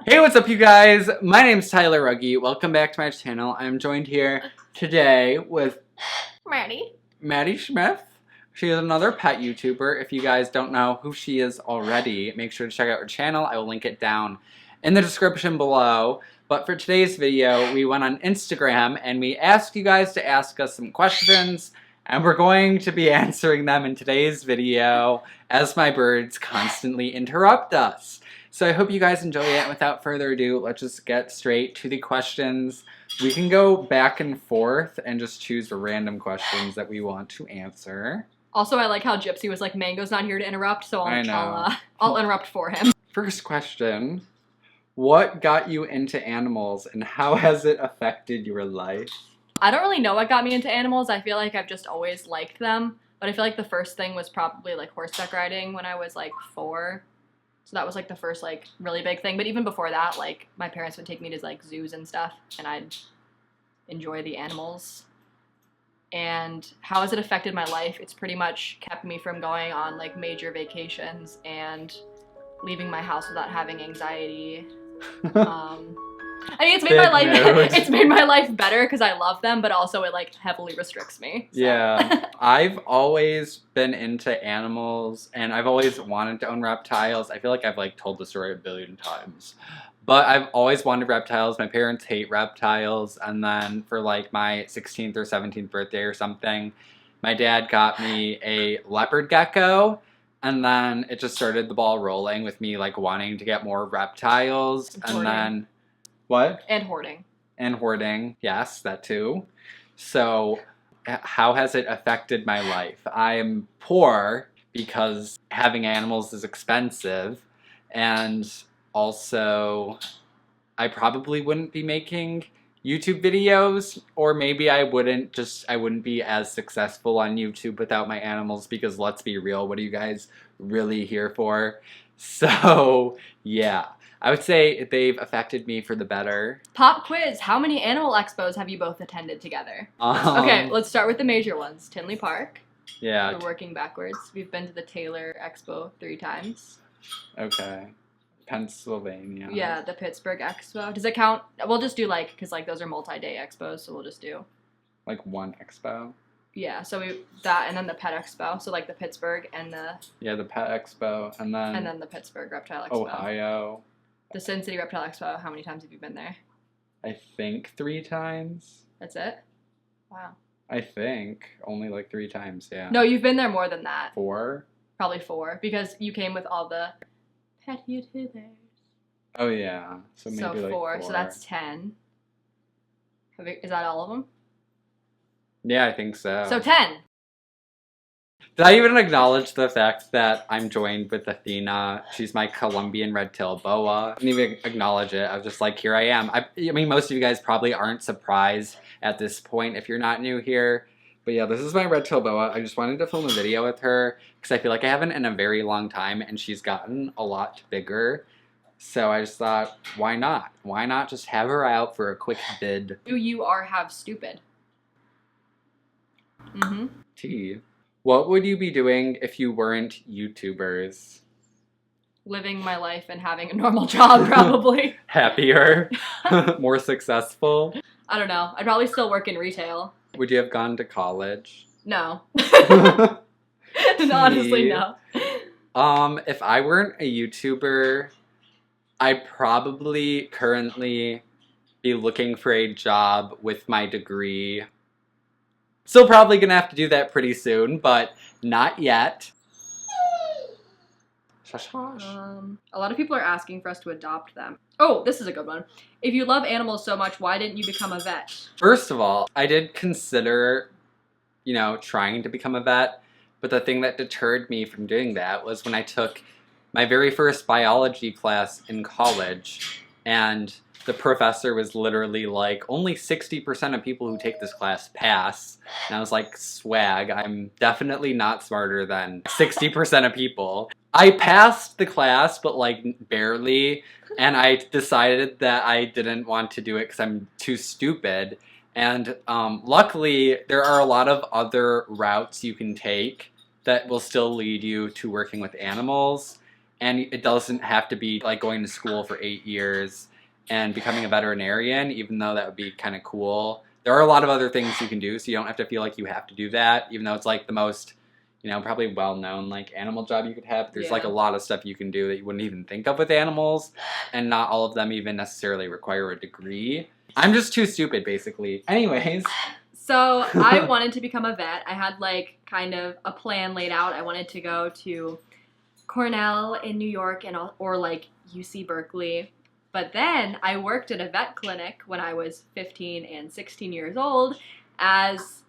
Hey, what's up, you guys? My name's Tyler Rugge. Welcome back to my channel. I'm joined here today with Maddie Smith. She is another pet YouTuber. If you guys don't know who she is already, make sure to check out her channel. I will link it down in the description below. But for today's video, we went on Instagram and we asked you guys to ask us some questions, and we're going to be answering them in today's video as my birds constantly interrupt us. So I hope you guys enjoy it. Without further ado, let's just get straight to the questions. We can go back and forth and just choose the random questions that we want to answer. Also, I like how Gypsy was like, Mango's not here to interrupt, so I'll interrupt for him. First question. What got you into animals and how has it affected your life? I don't really know what got me into animals. I feel like I've just always liked them. But I feel like the first thing was probably like horseback riding when I was like 4. So that was like the first like really big thing. But even before that, like my parents would take me to like zoos and stuff and I'd enjoy the animals. And how has it affected my life? It's pretty much kept me from going on like major vacations and leaving my house without having anxiety. I mean, it's made my life better because I love them, but also it like heavily restricts me. So. Yeah, I've always been into animals and I've always wanted to own reptiles. I feel like I've like told the story a billion times, but I've always wanted reptiles. My parents hate reptiles, and then for like my 16th or 17th birthday or something, my dad got me a leopard gecko. And then it just started the ball rolling with me like wanting to get more reptiles. And then what? And hoarding. And hoarding. Yes, that too. So how has it affected my life? I am poor because having animals is expensive. And also I probably wouldn't be making YouTube videos, or maybe I wouldn't be as successful on YouTube without my animals, because let's be real, what are you guys really here for? So yeah, I would say they've affected me for the better. Pop quiz, how many animal expos have you both attended together? Okay, let's start with the major ones. Tinley Park. Yeah. We're working backwards. We've been to the Taylor Expo 3 times. Okay. Pennsylvania. Yeah, the Pittsburgh Expo. Does it count? We'll just do like, because like those are multi-day expos, so we'll just do like one expo. Yeah, so that and then the Pet Expo. So like the Pittsburgh and the the Pet Expo and then the Pittsburgh Reptile Expo. Ohio. The Sin City Reptile Expo. How many times have you been there? I think 3 times. That's it? Wow. I think only like 3 times. Yeah. No, you've been there more than that. 4. Probably 4, because you came with all the pet YouTubers. Oh yeah, so maybe like 4. So that's 10. Is that all of them? Yeah, I think so. So 10. Did I even acknowledge the fact that I'm joined with Athena? She's my Colombian red-tailed boa. I didn't even acknowledge it. I was just like, here I am. I mean, most of you guys probably aren't surprised at this point if you're not new here. But yeah, this is my red-tailed boa. I just wanted to film a video with her because I feel like I haven't in a very long time, and she's gotten a lot bigger. So I just thought, why not? Why not just have her out for a quick vid? You are have stupid. Mm-hmm. T. What would you be doing if you weren't YouTubers? Living my life and having a normal job, probably. Happier? More successful? I don't know. I'd probably still work in retail. Would you have gone to college? No. Honestly, no. If I weren't a YouTuber, I'd probably currently be looking for a job with my degree. Still probably gonna have to do that pretty soon, but not yet. A lot of people are asking for us to adopt them. Oh, this is a good one. If you love animals so much, why didn't you become a vet? First of all, I did consider, trying to become a vet, but the thing that deterred me from doing that was when I took my very first biology class in college, and the professor was literally like, only 60% of people who take this class pass. And I was like, swag, I'm definitely not smarter than 60% of people. I passed the class, but like barely, and I decided that I didn't want to do it because I'm too stupid. And luckily, there are a lot of other routes you can take that will still lead you to working with animals. and it doesn't have to be like going to school for 8 years and becoming a veterinarian, even though that would be kind of cool. There are a lot of other things you can do, so you don't have to feel like you have to do that, even though it's like the most, probably well-known like animal job you could have. There's like a lot of stuff you can do that you wouldn't even think of with animals, and not all of them even necessarily require a degree. I'm just too stupid, basically. Anyways. So I wanted to become a vet. I had like kind of a plan laid out. I wanted to go to Cornell in New York or like UC Berkeley. But then I worked at a vet clinic when I was 15 and 16 years old as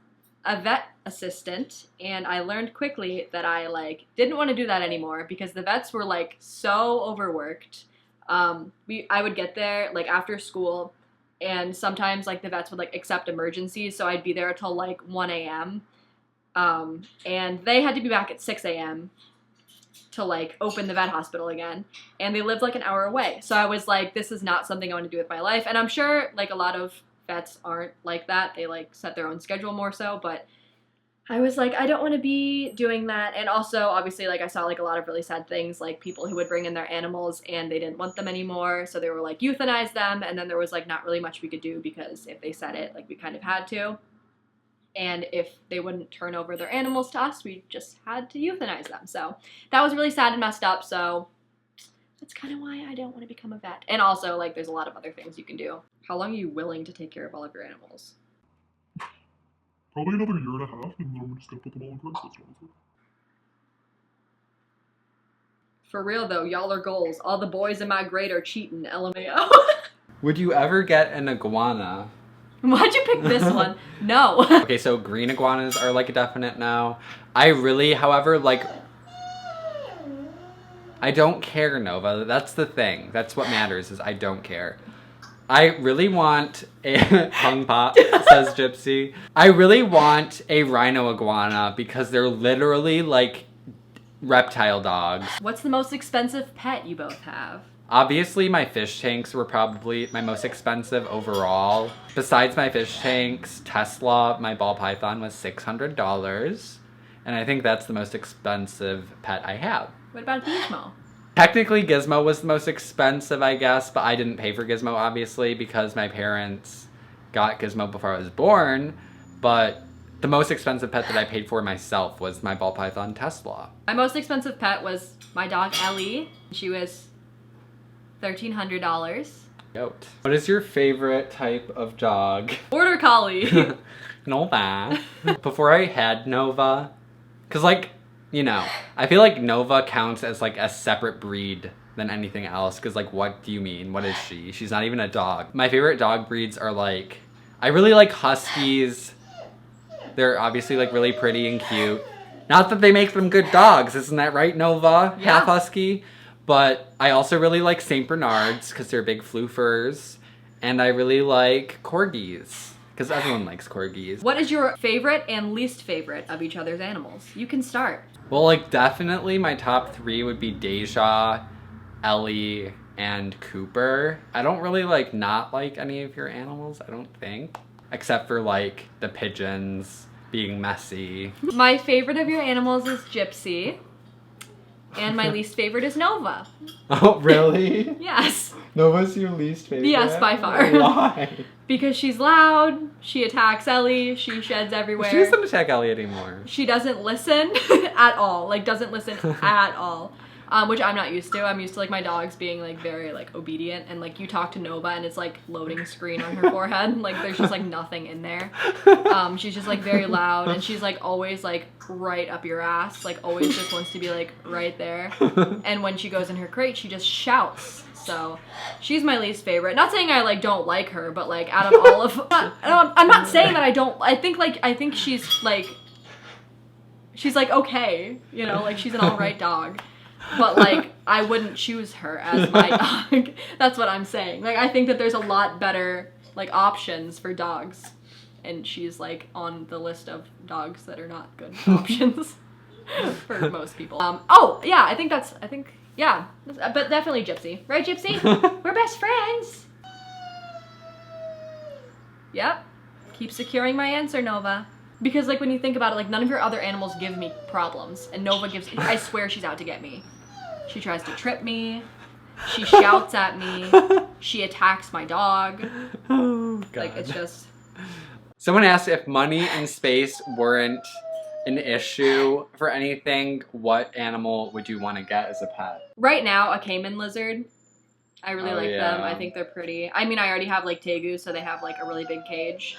a vet assistant, and I learned quickly that I like didn't want to do that anymore because the vets were like so overworked. I would get there like after school, and sometimes like the vets would like accept emergencies, so I'd be there till like 1 a.m. And they had to be back at 6 a.m. to like open the vet hospital again, and they lived like an hour away. So I was like, this is not something I want to do with my life. And I'm sure like a lot of vets aren't like that. They like set their own schedule more so, but I was like, I don't want to be doing that. And also obviously like I saw like a lot of really sad things, like people who would bring in their animals and they didn't want them anymore, so they were like euthanize them, and then there was like not really much we could do because if they said it, like we kind of had to. And if they wouldn't turn over their animals to us, we just had to euthanize them. So that was really sad and messed up. So that's kind of why I don't want to become a vet. And also, like, there's a lot of other things you can do. How long are you willing to take care of all of your animals? Probably another year and a half, and then we're just gonna put them all in crisis. For real, though, y'all are goals. All the boys in my grade are cheating, LMAO. Would you ever get an iguana? Why'd you pick this one? No. Okay, so green iguanas are like a definite no. I really, however, like, I don't care, Nova. That's the thing. That's what matters, is I don't care. I really want a tongue pop, says Gypsy. I really want a rhino iguana because they're literally like reptile dogs. What's the most expensive pet you both have? Obviously, my fish tanks were probably my most expensive overall. Besides my fish tanks, Tesla, my ball python, was $600. And I think that's the most expensive pet I have. What about Gizmo? Technically, Gizmo was the most expensive, I guess, but I didn't pay for Gizmo, obviously, because my parents got Gizmo before I was born. But the most expensive pet that I paid for myself was my ball python, Tesla. My most expensive pet was my dog, Ellie. She was $1,300. Goat. What is your favorite type of dog? Border Collie. Nova. Before I had Nova, because like, I feel like Nova counts as like a separate breed than anything else, because like, what do you mean? What is she? She's not even a dog. My favorite dog breeds are like, I really like Huskies. They're obviously like really pretty and cute. Not that they make them good dogs, isn't that right, Nova? Yeah. Half Husky. But I also really like St. Bernards because they're big floofers. And I really like Corgis because everyone likes Corgis. What is your favorite and least favorite of each other's animals? You can start. Well, like definitely my top 3 would be Deja, Ellie, and Cooper. I don't really like not like any of your animals, I don't think. Except for like the pigeons being messy. My favorite of your animals is Gypsy. And my least favorite is Nova. Oh, really? Yes. Nova's your least favorite? Yes, by far. Why? Because she's loud, she attacks Ellie, she sheds everywhere. She doesn't attack Ellie anymore. She doesn't listen at all. Like, doesn't listen at all. Which I'm not used to. I'm used to, like, my dogs being, like, very, like, obedient. And, like, you talk to Nova and it's, like, loading screen on her forehead. Like, there's just, like, nothing in there. She's just, like, very loud. And she's, like, always, like, right up your ass. Like, always just wants to be, like, right there. And when she goes in her crate, she just shouts. So, she's my least favorite. Not saying I, like, don't like her, but, like, out of all of... I'm not saying that I don't... I think she's, like... She's, like, okay. You know, like, she's an alright dog. But, like, I wouldn't choose her as my dog. That's what I'm saying. Like, I think that there's a lot better, like, options for dogs. And she's, like, on the list of dogs that are not good options for most people. Yeah, I think, yeah. But definitely Gypsy. Right, Gypsy? We're best friends. Yep. Keep securing my answer, Nova. Because, like, when you think about it, like, none of your other animals give me problems. And Nova gives... I swear she's out to get me. She tries to trip me. She shouts at me. She attacks my dog. Oh, God. Like, it's just... Someone asked if money and space weren't an issue for anything, what animal would you want to get as a pet? Right now, a caiman lizard. I really like yeah. them. I think they're pretty. I mean, I already have like tegu, so they have like a really big cage.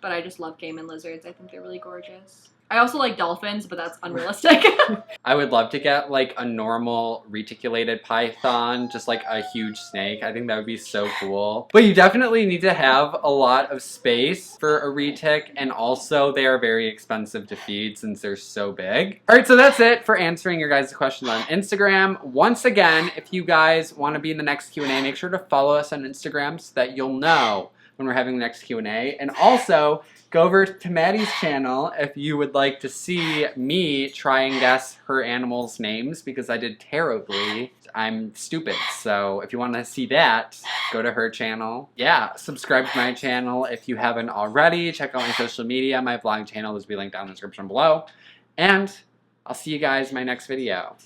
But I just love caiman lizards. I think they're really gorgeous. I also like dolphins, but that's unrealistic. I would love to get like a normal reticulated python, just like a huge snake. I think that would be so cool. But you definitely need to have a lot of space for a retic, and also they are very expensive to feed since they're so big. All right, so that's it for answering your guys' questions on Instagram. Once again, if you guys want to be in the next Q&A, make sure to follow us on Instagram so that you'll know when we're having the next Q&A. And also, go over to Maddie's channel if you would like to see me try and guess her animals' names, because I did terribly. I'm stupid, so if you want to see that, go to her channel. Yeah, subscribe to my channel if you haven't already. Check out my social media. My vlog channel will be linked down in the description below. And I'll see you guys in my next video.